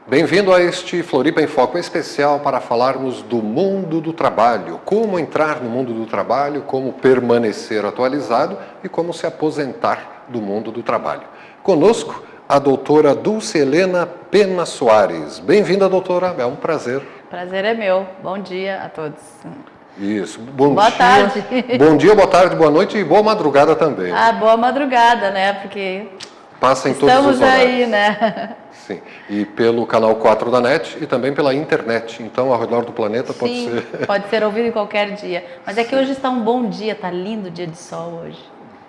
Bem-vindo a este Floripa em Foco especial para falarmos do mundo do trabalho, como entrar no mundo do trabalho, como permanecer atualizado e como se aposentar do mundo do trabalho. Conosco, a doutora Dulce Helena Pena Soares. Bem-vinda, doutora, é um prazer. Prazer é meu. Bom dia a todos. Isso, boa tarde. Bom dia, boa tarde, boa noite e boa madrugada também. Boa madrugada, né? Porque passa em todos os horários. Estamos aí, né? Sim, e pelo canal 4 da NET e também pela internet, então ao redor do planeta. Sim, pode ser ouvido em qualquer dia. Mas é que hoje está um bom dia, está lindo o dia de sol hoje.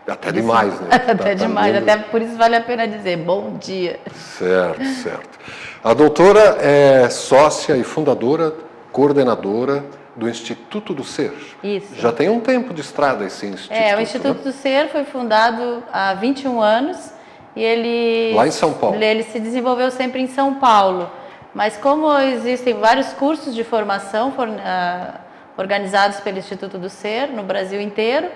Até demais, né? Até demais, até por isso vale a pena dizer bom dia. Certo, certo. A doutora é sócia e fundadora, coordenadora do Instituto do Ser. Isso. Já tem um tempo de estrada esse instituto. O Instituto do Ser foi fundado há 21 anos. E ele, lá em São Paulo. Ele se desenvolveu sempre em São Paulo. Mas como existem vários cursos de formação organizados pelo Instituto do Ser no Brasil inteiro,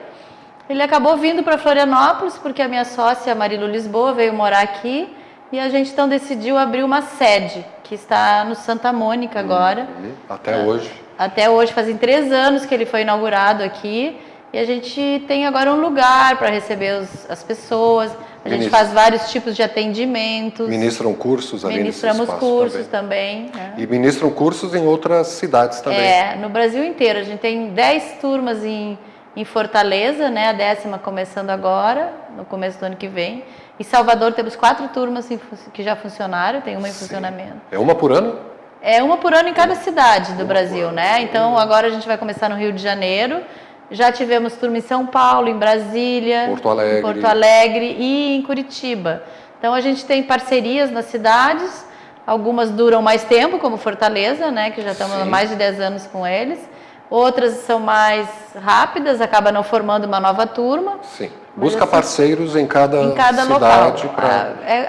ele acabou vindo para Florianópolis, porque a minha sócia, Marilu Lisboa, veio morar aqui. E a gente então decidiu abrir uma sede, que está no Santa Mônica agora. Até hoje. Até hoje, fazem 3 anos que ele foi inaugurado aqui. E a gente tem agora um lugar para receber as pessoas. A gente faz vários tipos de atendimentos. Ministram cursos ali nesse espaço. Ministramos cursos também. Né? E ministram cursos em outras cidades também. No Brasil inteiro. A gente tem 10 turmas em Fortaleza, né? A 10ª começando agora, no começo do ano que vem. Em Salvador temos 4 turmas que já funcionaram, tem uma em funcionamento. É uma por ano? É uma por ano em cada cidade do Brasil, né? Então agora a gente vai começar no Rio de Janeiro. Já tivemos turma em São Paulo, em Brasília, em Porto Alegre e em Curitiba. Então a gente tem parcerias nas cidades, algumas duram mais tempo, como Fortaleza, né, que já estamos há mais de 10 anos com eles. Outras são mais rápidas, acaba não formando uma nova turma. Sim. Busca parceiros em cada cidade. Local.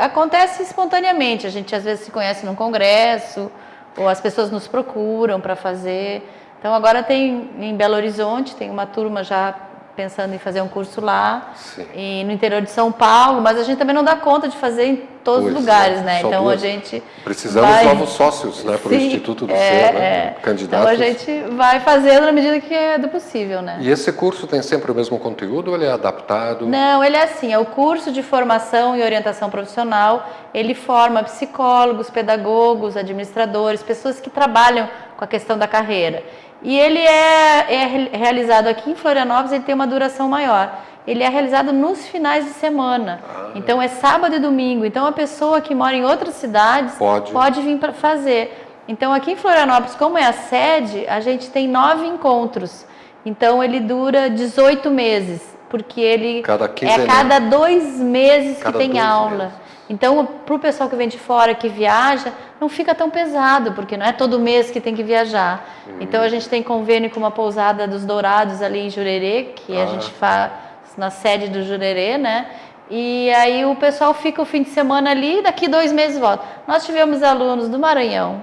Acontece espontaneamente, a gente às vezes se conhece num congresso, ou as pessoas nos procuram para fazer. Então agora tem em Belo Horizonte, tem uma turma já pensando em fazer um curso lá. Sim. E no interior de São Paulo, mas a gente também não dá conta de fazer em todos os lugares, né? Então a gente precisamos de novos sócios, né, para o Instituto do Ser, né? Candidatos. Então a gente vai fazendo na medida que é do possível, né? E esse curso tem sempre o mesmo conteúdo ou ele é adaptado? Não, ele é assim, é o curso de formação e orientação profissional. Ele forma psicólogos, pedagogos, administradores, pessoas que trabalham com a questão da carreira. E ele é realizado aqui em Florianópolis, ele tem uma duração maior. Ele é realizado nos finais de semana. Então é sábado e domingo. Então a pessoa que mora em outras cidades pode vir para fazer. Então aqui em Florianópolis, como é a sede, a gente tem 9 encontros. Então ele dura 18 meses, porque ele é cada 2 meses que tem aula. Então, para o pessoal que vem de fora, que viaja, não fica tão pesado, porque não é todo mês que tem que viajar. Então, a gente tem convênio com uma pousada dos Dourados ali em Jurerê, que a gente faz na sede do Jurerê, né? E aí o pessoal fica o fim de semana ali e daqui 2 meses volta. Nós tivemos alunos do Maranhão,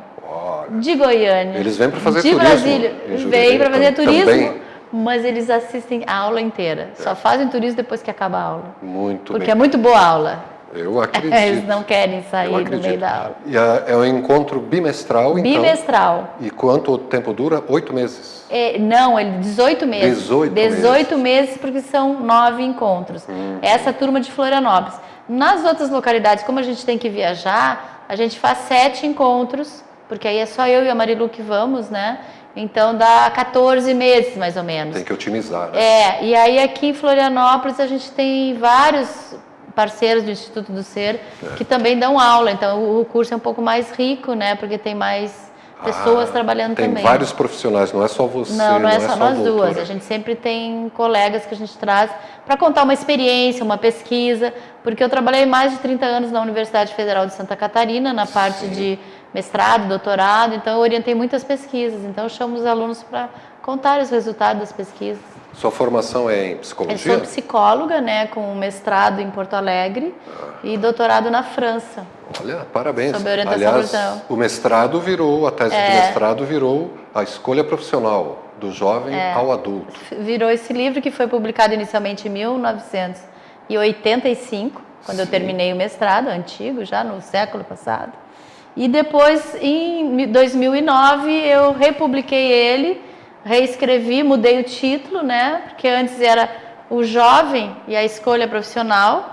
de Goiânia, eles vêm para fazer de turismo, Brasília, vêm para fazer turismo. Também. Mas eles assistem a aula inteira. Só fazem turismo depois que acaba a aula. Porque bem. é muito boa a aula. Eu acredito. Eles não querem sair no meio da aula. E é um encontro bimestral, então? Bimestral. E quanto tempo dura? 8 meses? Não, 18 meses. 18 meses, porque são 9 encontros. Essa turma de Florianópolis. Nas outras localidades, como a gente tem que viajar, a gente faz 7 encontros, porque aí é só eu e a Marilu que vamos, né? Então dá 14 meses, mais ou menos. Tem que otimizar, né? E aí aqui em Florianópolis a gente tem vários parceiros do Instituto do Ser que também dão aula. Então o curso é um pouco mais rico, né? Porque tem mais pessoas trabalhando também. Tem vários profissionais, não é só você. Não é só nós duas. A gente sempre tem colegas que a gente traz para contar uma experiência, uma pesquisa, porque eu trabalhei mais de 30 anos na Universidade Federal de Santa Catarina, na parte de mestrado, doutorado, então eu orientei muitas pesquisas. Então eu chamo os alunos para contar os resultados das pesquisas. Sua formação é em psicologia? Eu sou psicóloga, né, com mestrado em Porto Alegre e doutorado na França. Olha, parabéns. Sobre orientação profissional. O mestrado virou, a tese de mestrado virou a escolha profissional do jovem ao adulto. Virou esse livro que foi publicado inicialmente em 1985, quando eu terminei o mestrado, antigo, já no século passado. E depois, em 2009, eu republiquei ele, reescrevi, mudei o título, né? Porque antes era o jovem e a escolha profissional.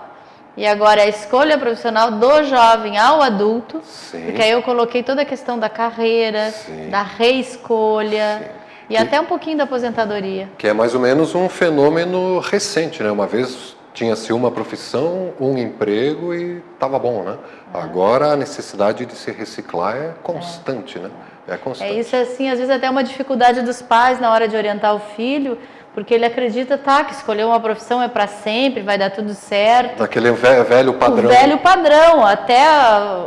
E agora é a escolha profissional do jovem ao adulto, Sim. porque aí eu coloquei toda a questão da carreira, Sim. da reescolha, Sim. e até um pouquinho da aposentadoria. Que é mais ou menos um fenômeno recente, né? Uma vez tinha-se uma profissão, um emprego e estava bom, né? Agora a necessidade de se reciclar é constante, né? É constante. É isso, assim, às vezes até uma dificuldade dos pais na hora de orientar o filho, porque ele acredita, que escolher uma profissão é para sempre, vai dar tudo certo. Naquele velho padrão. O velho padrão, até a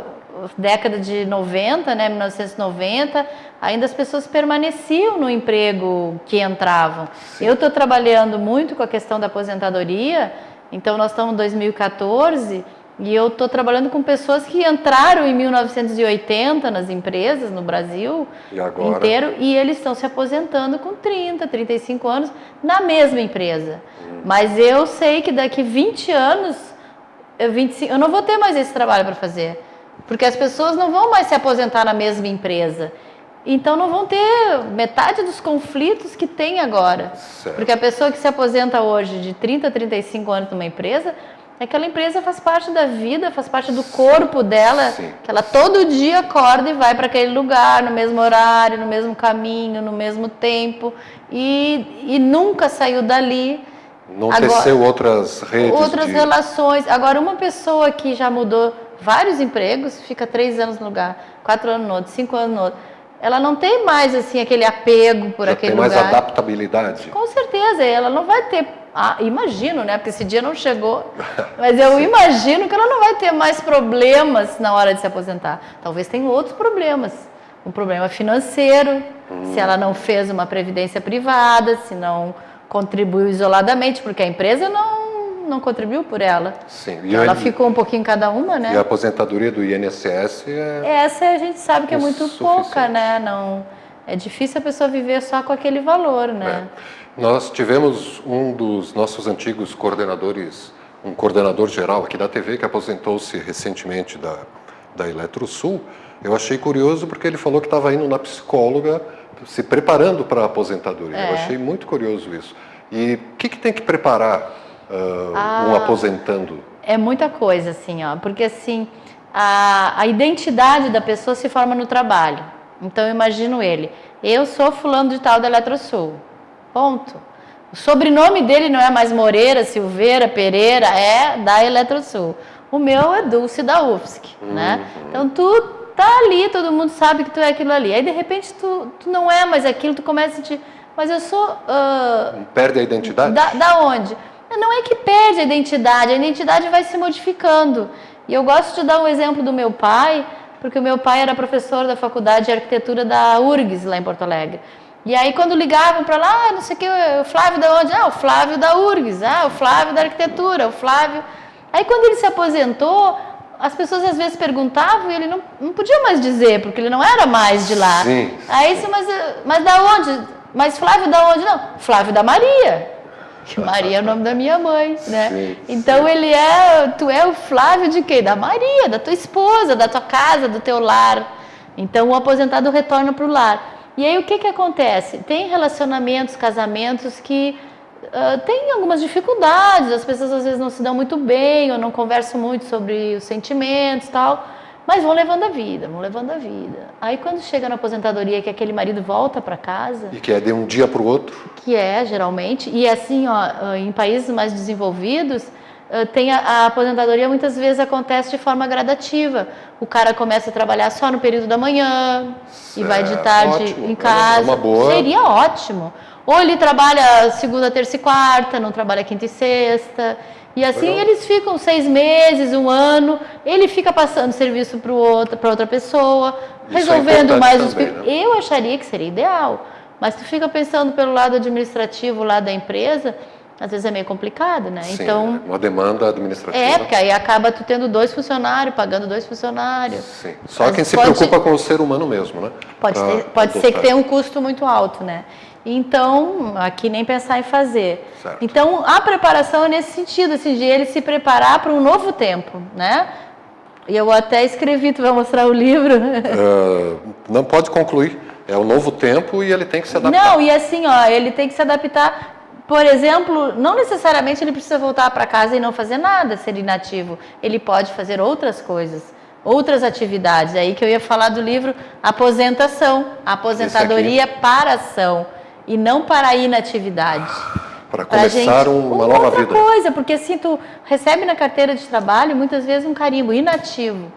década de 90, né, 1990, ainda as pessoas permaneciam no emprego que entravam. Sim. Eu estou trabalhando muito com a questão da aposentadoria, então nós estamos em 2014 e eu estou trabalhando com pessoas que entraram em 1980 nas empresas no Brasil inteiro e eles estão se aposentando com 30, 35 anos na mesma empresa. Mas eu sei que daqui 20 anos, 25, eu não vou ter mais esse trabalho para fazer, porque as pessoas não vão mais se aposentar na mesma empresa. Então não vão ter metade dos conflitos que tem agora. Certo. Porque a pessoa que se aposenta hoje de 30 a 35 anos numa empresa, aquela empresa faz parte da vida, faz parte do corpo dela, Sim. que ela todo dia acorda e vai para aquele lugar, no mesmo horário, no mesmo caminho, no mesmo tempo, e nunca saiu dali. Não teceu outras redes. Outras relações. Agora, uma pessoa que já mudou vários empregos, fica 3 anos no lugar, 4 anos no outro, 5 anos no outro, ela não tem mais assim aquele apego por aquele lugar. Tem mais adaptabilidade. Com certeza, ela não vai ter, imagino, né, porque esse dia não chegou, mas eu imagino que ela não vai ter mais problemas na hora de se aposentar. Talvez tenha outros problemas, um problema financeiro, se ela não fez uma previdência privada, se não contribuiu isoladamente, porque a empresa não contribuiu por ela. Sim. Ela ficou um pouquinho cada uma, né? E a aposentadoria do INSS essa a gente sabe que é muito pouca, né? Não, é difícil a pessoa viver só com aquele valor, né? Nós tivemos um dos nossos antigos coordenadores, um coordenador geral aqui da TV, que aposentou-se recentemente da Eletrosul. Eu achei curioso porque ele falou que estava indo na psicóloga, se preparando para a aposentadoria. Eu achei muito curioso isso. E o que tem que preparar um aposentando? É muita coisa, assim, porque assim, a identidade da pessoa se forma no trabalho. Então, eu imagino ele, eu sou fulano de tal da Eletrosul, ponto. O sobrenome dele não é mais Moreira, Silveira, Pereira, é da Eletrosul. O meu é Dulce da UFSC, né? Então, tu tá ali, todo mundo sabe que tu é aquilo ali. Aí, de repente, tu não é mais aquilo, tu começa a sentir, mas eu sou... Perde a identidade? Da onde? Não é que perde a identidade vai se modificando. E eu gosto de dar um exemplo do meu pai, porque o meu pai era professor da Faculdade de Arquitetura da URGS, lá em Porto Alegre. E aí, quando ligavam para lá, não sei o que, o Flávio da onde? O Flávio da URGS, o Flávio da Arquitetura, o Flávio... Aí, quando ele se aposentou, as pessoas às vezes perguntavam e ele não podia mais dizer, porque ele não era mais de lá. Sim. Aí, mas da onde? Mas Flávio da onde? Não, Flávio da Maria. Que Maria é o nome da minha mãe, né? Sim, então tu é o Flávio de quem? Da Maria, da tua esposa, da tua casa, do teu lar. Então o aposentado retorna para o lar. E aí o que acontece? Tem relacionamentos, casamentos que têm algumas dificuldades, as pessoas às vezes não se dão muito bem, ou não conversam muito sobre os sentimentos e tal, mas vão levando a vida. Aí quando chega na aposentadoria, que aquele marido volta para casa... E que é de um dia para o outro? Que é, geralmente. E assim, em países mais desenvolvidos, a aposentadoria muitas vezes acontece de forma gradativa. O cara começa a trabalhar só no período da manhã e vai de tarde em casa. Uma boa... Seria ótimo. Ou ele trabalha segunda, terça e quarta, não trabalha quinta e sexta... E assim eles ficam 6 meses, 1 ano, ele fica passando serviço para outra pessoa, resolvendo mais os... Também, né? Eu acharia que seria ideal, mas tu fica pensando pelo lado administrativo lá da empresa, às vezes é meio complicado, né? Sim, então, uma demanda administrativa. porque aí acaba tu tendo 2 funcionários, pagando 2 funcionários. Sim. Só quem se preocupa com o ser humano mesmo, né? Pode ser que tenha um custo muito alto, né? Então, aqui nem pensar em fazer. Certo. Então, a preparação é nesse sentido, assim, de ele se preparar para um novo tempo, né? E eu até escrevi, tu vai mostrar o livro? Não pode concluir. É o novo tempo e ele tem que se adaptar. Não, e assim, ó, ele tem que se adaptar. Por exemplo, não necessariamente ele precisa voltar para casa e não fazer nada, ser inativo. Ele pode fazer outras coisas, outras atividades. Aí que eu ia falar do livro Aposentação, Aposentadoria para Ação, e não para a inatividade. Para começar uma nova vida. Outra coisa, porque assim, tu recebe na carteira de trabalho muitas vezes um carimbo, inativo.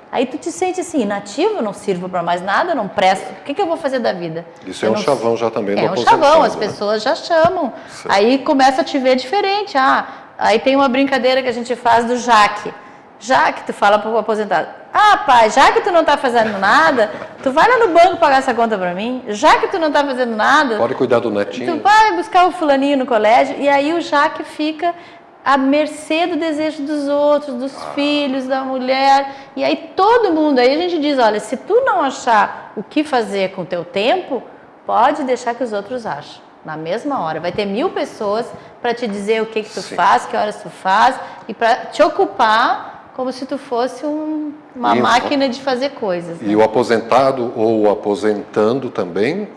Aí tu te sente assim, inativo, não sirvo para mais nada, não presto. O que eu vou fazer da vida? Isso é um chavão já também do aposentação. É um chavão, as pessoas já chamam. Certo. Aí começa a te ver diferente. Aí tem uma brincadeira que a gente faz do Jaque. Jaque, tu fala para o aposentado. Pai, já que tu não está fazendo nada, tu vai lá no banco pagar essa conta para mim. Já que tu não está fazendo nada... Pode cuidar do netinho. Tu vai buscar o fulaninho no colégio. E aí o Jaque fica... à mercê do desejo dos outros, dos filhos, da mulher. E aí todo mundo, aí a gente diz, olha, se tu não achar o que fazer com o teu tempo, pode deixar que os outros achem. Na mesma hora. Vai ter 1000 pessoas para te dizer o que tu faz, que horas tu faz, e para te ocupar como se tu fosse uma máquina de fazer coisas. Né? E o aposentado ou o aposentando também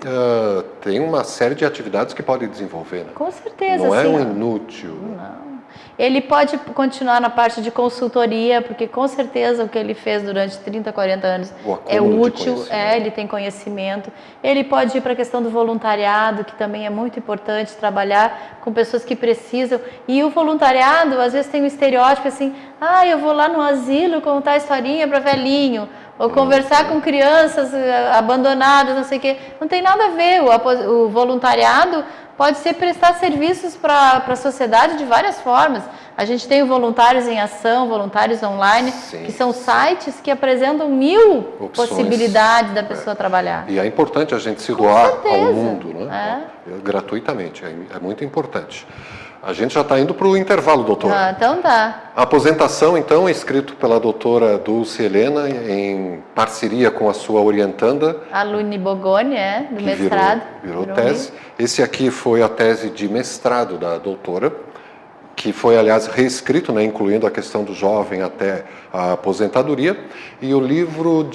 tem uma série de atividades que pode desenvolver. Né? Com certeza. Não assim, é um inútil. Não. Ele pode continuar na parte de consultoria, porque com certeza o que ele fez durante 30, 40 anos é útil, ele tem conhecimento. Ele pode ir para a questão do voluntariado, que também é muito importante, trabalhar com pessoas que precisam. E o voluntariado, às vezes tem um estereótipo assim, eu vou lá no asilo contar historinha para velhinho, ou conversar com crianças abandonadas, não sei o quê. Não tem nada a ver, o voluntariado pode ser prestar serviços para a sociedade de várias formas. A gente tem o Voluntários em Ação, Voluntários Online, que são sites que apresentam 1000 possibilidades da pessoa trabalhar. E é importante a gente se doar ao mundo, né? Gratuitamente, é muito importante. A gente já está indo para o intervalo, doutora. Então tá. A aposentação, então, é escrito pela doutora Dulce Helena, em parceria com a sua orientanda. A Lune Bogoni, do mestrado. Virou tese. Esse aqui foi a tese de mestrado da doutora, que foi, aliás, reescrito, incluindo a questão do jovem até a aposentadoria. E o livro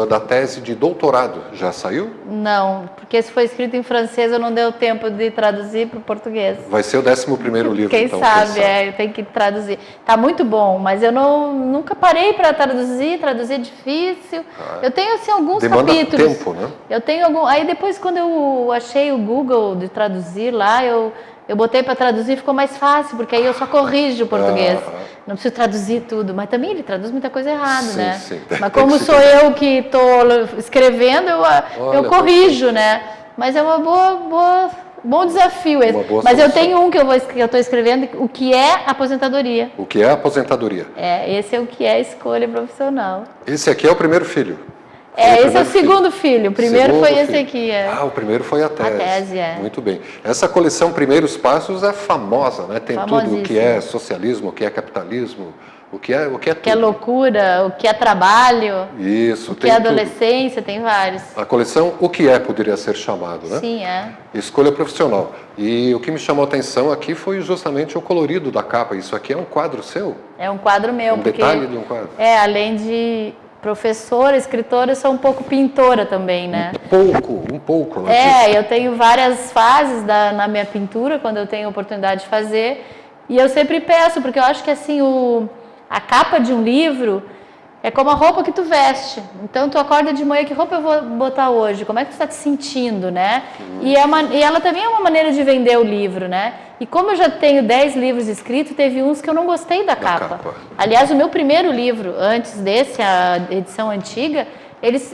da tese de doutorado já saiu? Não, porque esse foi escrito em francês, eu não deu tempo de traduzir para o português. Vai ser o 11º livro, quem sabe, eu tenho que traduzir. Tá muito bom, mas eu nunca parei para traduzir é difícil. Eu tenho, assim, alguns capítulos. Demanda tempo, né? Eu tenho aí depois, quando eu achei o Google de traduzir lá, eu botei para traduzir, ficou mais fácil, porque aí eu só corrijo o português. Não preciso traduzir tudo, mas também ele traduz muita coisa errada, né? Sim. Mas como sou eu que estou escrevendo, eu corrijo, né? Mas é bom desafio esse. Mas eu tenho um que eu estou escrevendo, o que é aposentadoria. O que é aposentadoria? Esse é o que é escolha profissional. Esse aqui é o primeiro filho. Esse é o segundo filho. O primeiro foi esse aqui. O primeiro foi a tese. A tese, Muito bem. Essa coleção Primeiros Passos é famosa, né? Tem tudo o que é socialismo, o que é capitalismo, o que é tudo. O que é loucura, o que é trabalho. Isso. O que é adolescência, tem vários. A coleção O que é poderia ser chamado, né? Sim, Escolha profissional. E o que me chamou a atenção aqui foi justamente o colorido da capa. Isso aqui é um quadro seu? É um quadro meu. Detalhe de um quadro. Além de professora, escritora, eu sou um pouco pintora também, né? Um pouco. Né? Eu tenho várias fases na minha pintura, quando eu tenho oportunidade de fazer, e eu sempre peço, porque eu acho que assim, a capa de um livro é como a roupa que tu veste. Então, tu acorda de manhã, que roupa eu vou botar hoje? Como é que tu está te sentindo, né? E ela também é uma maneira de vender o livro, né? E como eu já tenho 10 livros escritos, teve uns que eu não gostei da capa. Aliás, o meu primeiro livro, antes desse, a edição antiga,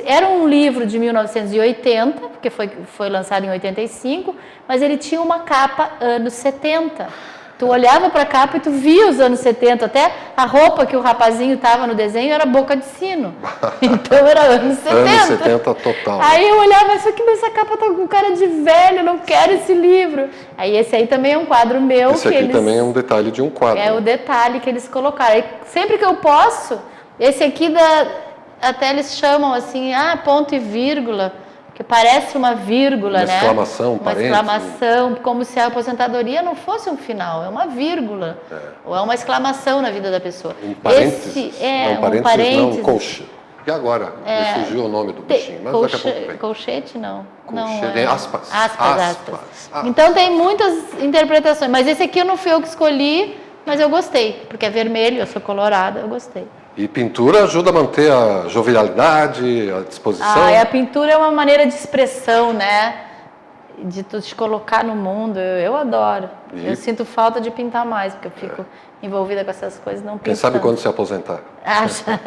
era um livro de 1980, porque foi lançado em 85, mas ele tinha uma capa anos 70. Tu olhava para a capa e tu via os anos 70, até a roupa que o rapazinho estava no desenho era boca de sino. Então era anos 70. Anos 70 total. Aí eu olhava, mas essa capa tá com cara de velho, não quero esse livro. Aí esse aí também é um quadro meu. Esse aqui também é um detalhe de um quadro. É o detalhe que eles colocaram. Aí, sempre que eu posso, esse aqui até eles chamam assim, ponto e vírgula, que parece uma vírgula, uma né? Exclamação, uma exclamação, como se a aposentadoria não fosse um final, é uma vírgula, ou é uma exclamação na vida da pessoa. Um parênteses, um parênteses. não, colchete. E agora? Me surgiu o nome do bichinho, mas daqui a pouco vem. Colchete, não. Colchete, aspas. Então tem muitas interpretações, mas esse aqui eu não fui eu que escolhi, mas eu gostei, porque é vermelho, eu sou colorada, eu gostei. E pintura ajuda a manter a jovialidade, a disposição? A pintura é uma maneira de expressão, né? De tu te colocar no mundo, eu adoro. Eu sinto falta de pintar mais, porque eu fico envolvida com essas coisas, não pinto. Quem sabe quando se aposentar?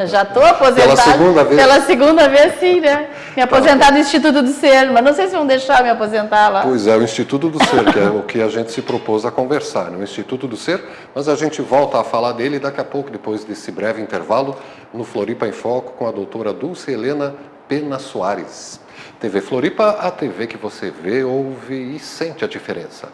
Já estou aposentada. Pela segunda vez? Pela segunda vez, sim, né? Me aposentar do Instituto do Ser, mas não sei se vão deixar me aposentar lá. Pois é, o Instituto do Ser, que é o que a gente se propôs a conversar, no Instituto do Ser, mas a gente volta a falar dele daqui a pouco, depois desse breve intervalo, no Floripa em Foco, com a doutora Dulce Helena Pena Soares. TV Floripa, a TV que você vê, ouve e sente a diferença.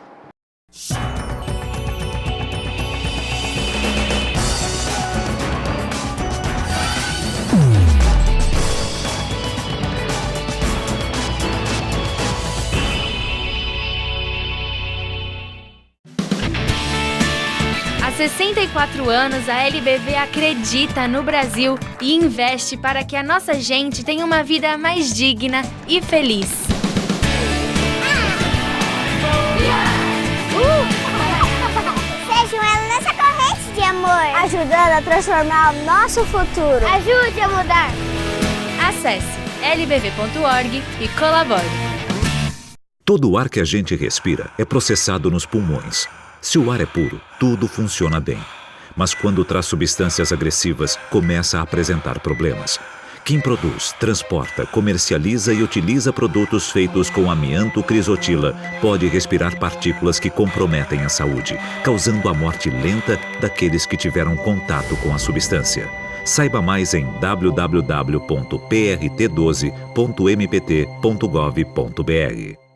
Há 64 anos, a LBV acredita no Brasil e investe para que a nossa gente tenha uma vida mais digna e feliz. Seja um elo nessa corrente de amor, ajudando a transformar o nosso futuro. Ajude a mudar. Acesse lbv.org e colabore. Todo o ar que a gente respira é processado nos pulmões. Se o ar é puro, tudo funciona bem. Mas quando traz substâncias agressivas, começa a apresentar problemas. Quem produz, transporta, comercializa e utiliza produtos feitos com amianto crisotila pode respirar partículas que comprometem a saúde, causando a morte lenta daqueles que tiveram contato com a substância. Saiba mais em www.prt12.mpt.gov.br.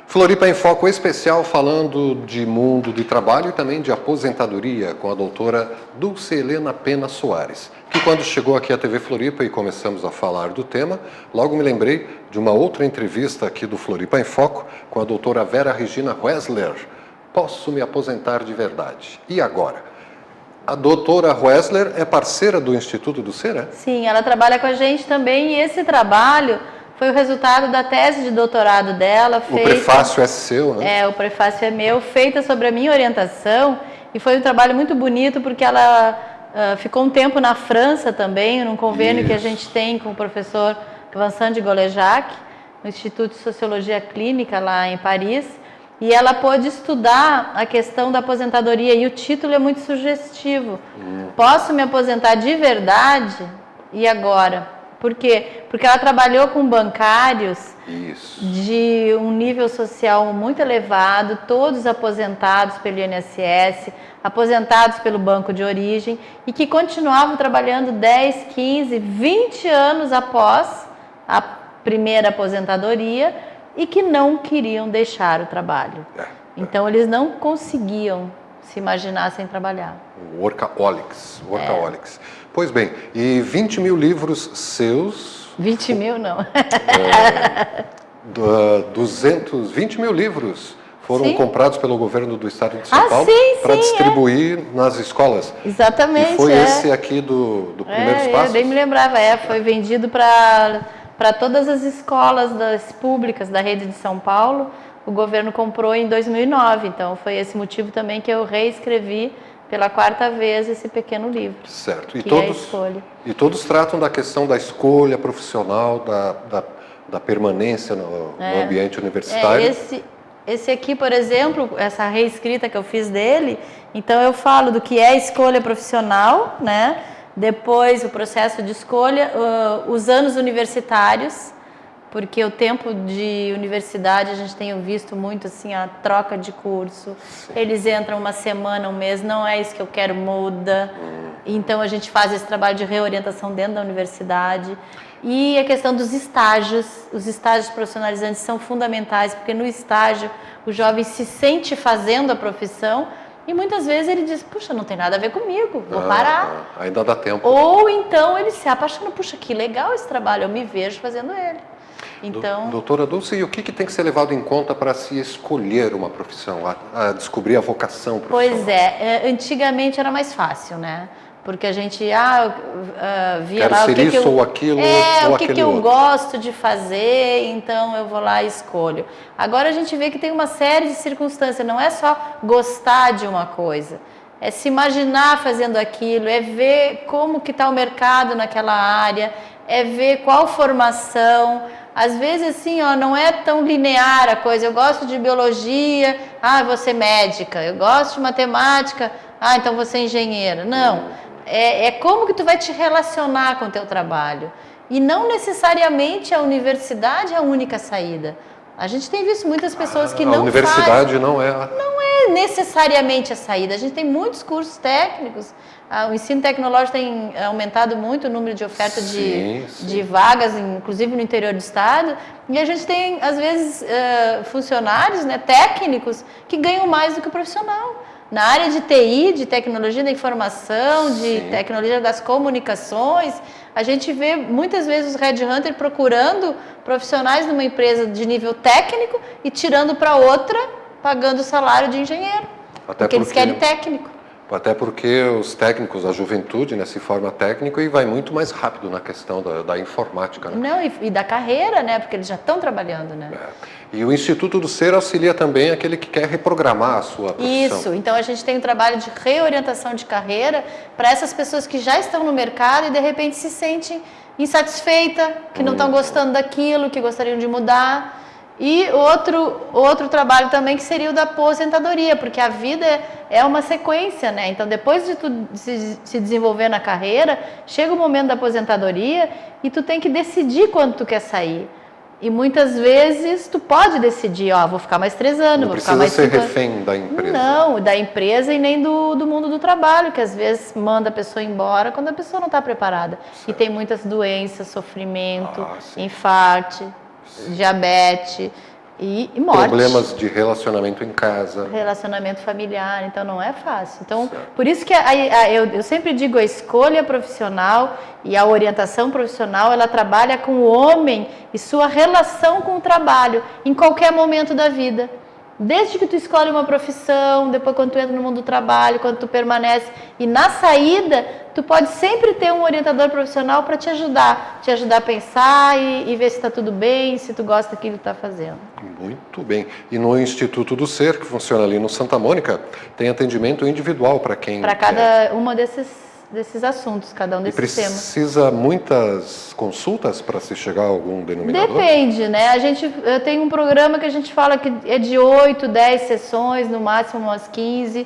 Floripa em Foco especial falando de mundo do trabalho e também de aposentadoria com a doutora Dulce Helena Pena Soares, que quando chegou aqui à TV Floripa e começamos a falar do tema, logo me lembrei de uma outra entrevista aqui do Floripa em Foco com a doutora Vera Regina Wessler. Posso me aposentar de verdade. E agora? A doutora Wessler é parceira do Instituto do Ser, é? Sim, ela trabalha com a gente também e esse trabalho foi o resultado da tese de doutorado dela. O prefácio é seu, né? O prefácio é meu, feita sobre a minha orientação, e foi um trabalho muito bonito porque ela ficou um tempo na França também, num convênio que a gente tem com o professor Vincent de Golejac, no Instituto de Sociologia Clínica lá em Paris, e ela pôde estudar a questão da aposentadoria, e o título é muito sugestivo. Posso me aposentar de verdade? E agora? Por quê? Porque ela trabalhou com bancários de um nível social muito elevado, todos aposentados pelo INSS, aposentados pelo banco de origem, e que continuavam trabalhando 10, 15, 20 anos após a primeira aposentadoria e que não queriam deixar o trabalho. Então eles não conseguiam se imaginar sem trabalhar. Workaholics. Pois bem, e 20 mil livros seus... 20 mil não. 20 mil livros foram comprados pelo governo do estado de São Paulo para distribuir nas escolas. Exatamente. E foi esse aqui do Primeiros Passos? Eu nem me lembrava, foi vendido para todas as escolas públicas da rede de São Paulo. O governo comprou em 2009, então foi esse motivo também que eu reescrevi pela 4ª vez esse pequeno livro. Certo. E todos tratam da questão da escolha profissional, da permanência no ambiente universitário. Esse aqui, por exemplo, essa reescrita que eu fiz dele, então eu falo do que é escolha profissional, né? Depois o processo de escolha, os anos universitários, porque o tempo de universidade a gente tem visto muito assim a troca de curso. Eles entram uma semana, um mês, não é isso que eu quero, muda. Então a gente faz esse trabalho de reorientação dentro da universidade. E a questão dos estágios, os estágios profissionalizantes são fundamentais, porque no estágio o jovem se sente fazendo a profissão e muitas vezes ele diz, puxa, não tem nada a ver comigo, vou parar. Ainda dá tempo. Ou então ele se apaixona, puxa, que legal esse trabalho, eu me vejo fazendo ele. Então... Doutora Dulce, e o que tem que ser levado em conta para se escolher uma profissão, a descobrir a vocação profissional? Pois é, antigamente era mais fácil, né? Porque a gente via Quero lá ser o que isso que eu, ou aquilo ou o que aquele que eu outro. gosto de fazer, então eu vou lá e escolho. Agora a gente vê que tem uma série de circunstâncias, não é só gostar de uma coisa, é se imaginar fazendo aquilo, é ver como que está o mercado naquela área, é ver qual formação. Às vezes assim, não é tão linear a coisa, eu gosto de biologia, vou ser médica, eu gosto de matemática, então vou ser engenheira. Não. É como que tu vai te relacionar com o teu trabalho. E não necessariamente a universidade é a única saída. A gente tem visto muitas pessoas que não A universidade não é... Não é necessariamente a saída. A gente tem muitos cursos técnicos. O ensino tecnológico tem aumentado muito o número de oferta de vagas, inclusive no interior do estado. E a gente tem, às vezes, funcionários, né, técnicos que ganham mais do que o profissional. Na área de TI, de tecnologia da informação, de tecnologia das comunicações, a gente vê muitas vezes os headhunters procurando profissionais numa empresa de nível técnico e tirando para outra, pagando o salário de engenheiro. Porque eles querem técnico. Até porque os técnicos, a juventude, né, se forma técnico e vai muito mais rápido na questão da informática. Né? Não, e da carreira, né? Porque eles já estão trabalhando, né? E o Instituto do Ser auxilia também aquele que quer reprogramar a sua profissão. Isso, então a gente tem um trabalho de reorientação de carreira para essas pessoas que já estão no mercado e de repente se sentem insatisfeitas, que não estão gostando daquilo, que gostariam de mudar. E outro trabalho também que seria o da aposentadoria, porque a vida é uma sequência, né? Então depois de tu se desenvolver na carreira, chega o momento da aposentadoria e tu tem que decidir quando tu quer sair. E muitas vezes tu pode decidir, vou ficar mais 3 anos, vou ficar mais 5 anos. Não precisa ser refém da empresa. Não, da empresa e nem do mundo do trabalho, que às vezes manda a pessoa embora quando a pessoa não está preparada. Certo. E tem muitas doenças, sofrimento, infarto, diabetes e morte. Problemas de relacionamento em casa. Relacionamento familiar, então não é fácil. Então, por isso que eu sempre digo, a escolha profissional e a orientação profissional, ela trabalha com o homem e sua relação com o trabalho, em qualquer momento da vida. Desde que tu escolhe uma profissão, depois quando tu entra no mundo do trabalho, quando tu permanece, e na saída, tu pode sempre ter um orientador profissional para te ajudar a pensar e ver se está tudo bem, se tu gosta daquilo que tu está fazendo. Muito bem. E no Instituto do Ser, que funciona ali no Santa Mônica, tem atendimento individual para quem... Para cada uma desses assuntos, cada um desses temas. Precisa muitas consultas para se chegar a algum denominador? Depende, né? Eu tenho um programa que a gente fala que é de 8, 10 sessões, no máximo umas 15,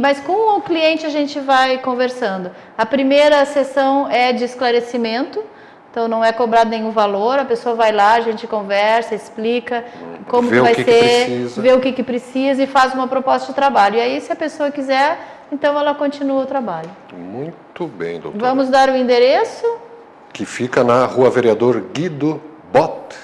mas com o cliente a gente vai conversando. A primeira sessão é de esclarecimento, então não é cobrado nenhum valor, a pessoa vai lá, a gente conversa, explica como que vai ser, vê o que precisa e faz uma proposta de trabalho. E aí, se a pessoa quiser, então ela continua o trabalho. Muito bem, doutor. Vamos dar o endereço? Que fica na Rua Vereador Guido Bott,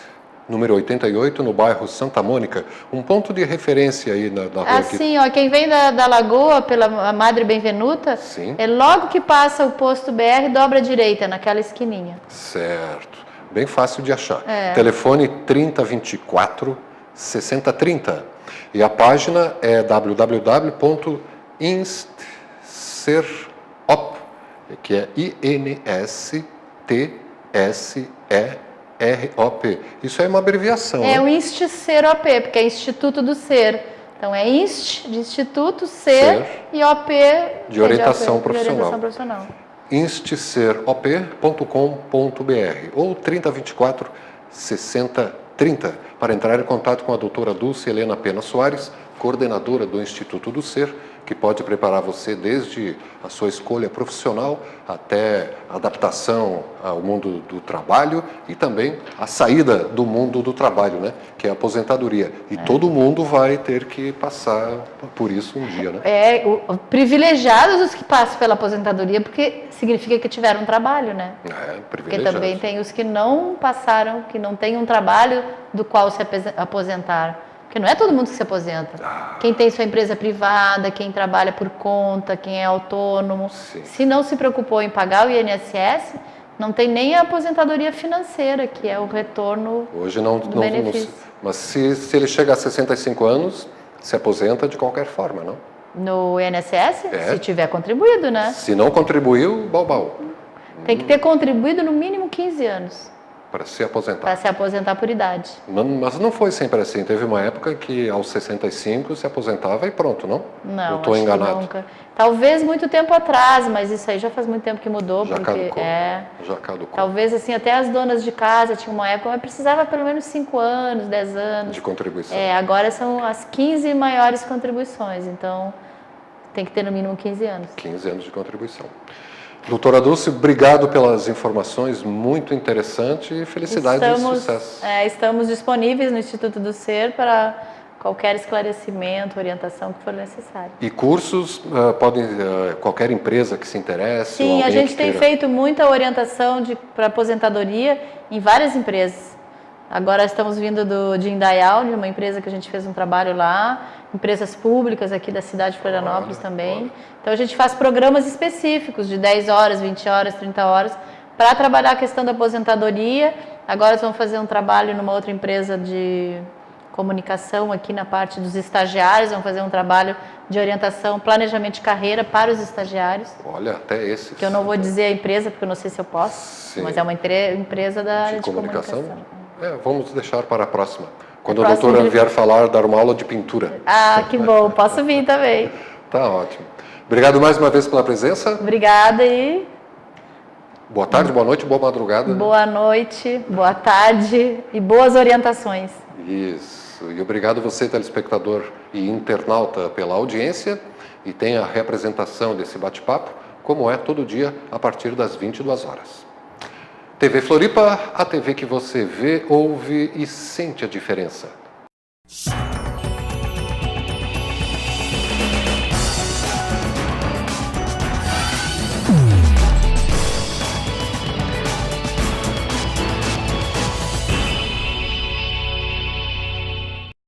número 88, no bairro Santa Mônica. Um ponto de referência aí na rua. Assim, quem vem da Lagoa, pela Madre Benvenuta, é logo que passa o posto BR, dobra à direita, naquela esquininha. Certo. Bem fácil de achar. Telefone 3024 6030. E a página é www.instserop, que é INSTSEROP. Isso é uma abreviação. É o INSTSEROP, porque é Instituto do Ser. Então é INST de Instituto, Ser e OP de orientação profissional. instserop.com.br ou 3024 6030 para entrar em contato com a doutora Dulce Helena Pena Soares, coordenadora do Instituto do Ser, que pode preparar você desde a sua escolha profissional até a adaptação ao mundo do trabalho e também a saída do mundo do trabalho, né? Que é a aposentadoria. E todo mundo vai ter que passar por isso um dia, né? Privilegiados os que passam pela aposentadoria, porque significa que tiveram um trabalho, né? Porque também tem os que não passaram, que não têm um trabalho do qual se aposentaram. Porque não é todo mundo que se aposenta. Quem tem sua empresa privada, quem trabalha por conta, quem é autônomo. Sim. Se não se preocupou em pagar o INSS, não tem nem a aposentadoria financeira, que é o retorno Hoje do benefício. Mas se ele chega a 65 anos, se aposenta de qualquer forma, não? No INSS, se tiver contribuído, né? Se não contribuiu, balbal. Tem que ter contribuído no mínimo 15 anos. Para se aposentar. Para se aposentar por idade. Mas não foi sempre assim. Teve uma época que aos 65 se aposentava e pronto, não? Não, eu estou enganado. Nunca. Talvez muito tempo atrás, mas isso aí já faz muito tempo que mudou. Já caducou. Já caducou. Talvez assim, até as donas de casa tinham uma época, mas precisava pelo menos 5 anos, 10 anos. De contribuição. Agora são as 15 maiores contribuições, então tem que ter no mínimo 15 anos. 15 anos de contribuição. Doutora Dulce, obrigado pelas informações, muito interessante e felicidade e sucesso. Estamos disponíveis no Instituto do Ser para qualquer esclarecimento, orientação que for necessário. E cursos, qualquer empresa que se interesse? Sim, a gente tem feito muita orientação para aposentadoria em várias empresas. Agora estamos vindo de Indaial, de uma empresa que a gente fez um trabalho lá, empresas públicas aqui da cidade de Florianópolis também. Então a gente faz programas específicos de 10 horas, 20 horas, 30 horas, para trabalhar a questão da aposentadoria. Agora nós vamos fazer um trabalho numa outra empresa de comunicação aqui na parte dos estagiários, vamos fazer um trabalho de orientação, planejamento de carreira para os estagiários. Olha, até esse. Que eu não vou dizer a empresa, porque eu não sei se eu posso, sim, mas é uma empresa da área de comunicação. Vamos deixar para a próxima. Quando a doutora vier falar, dar uma aula de pintura. Que bom. Posso vir também. Tá ótimo. Obrigado mais uma vez pela presença. Obrigada e... Boa tarde, boa noite, boa madrugada. Boa noite, boa tarde e boas orientações. Isso. E obrigado você, telespectador e internauta, pela audiência. E tem a reapresentação desse bate-papo, como é todo dia, a partir das 22 horas. TV Floripa, a TV que você vê, ouve e sente a diferença.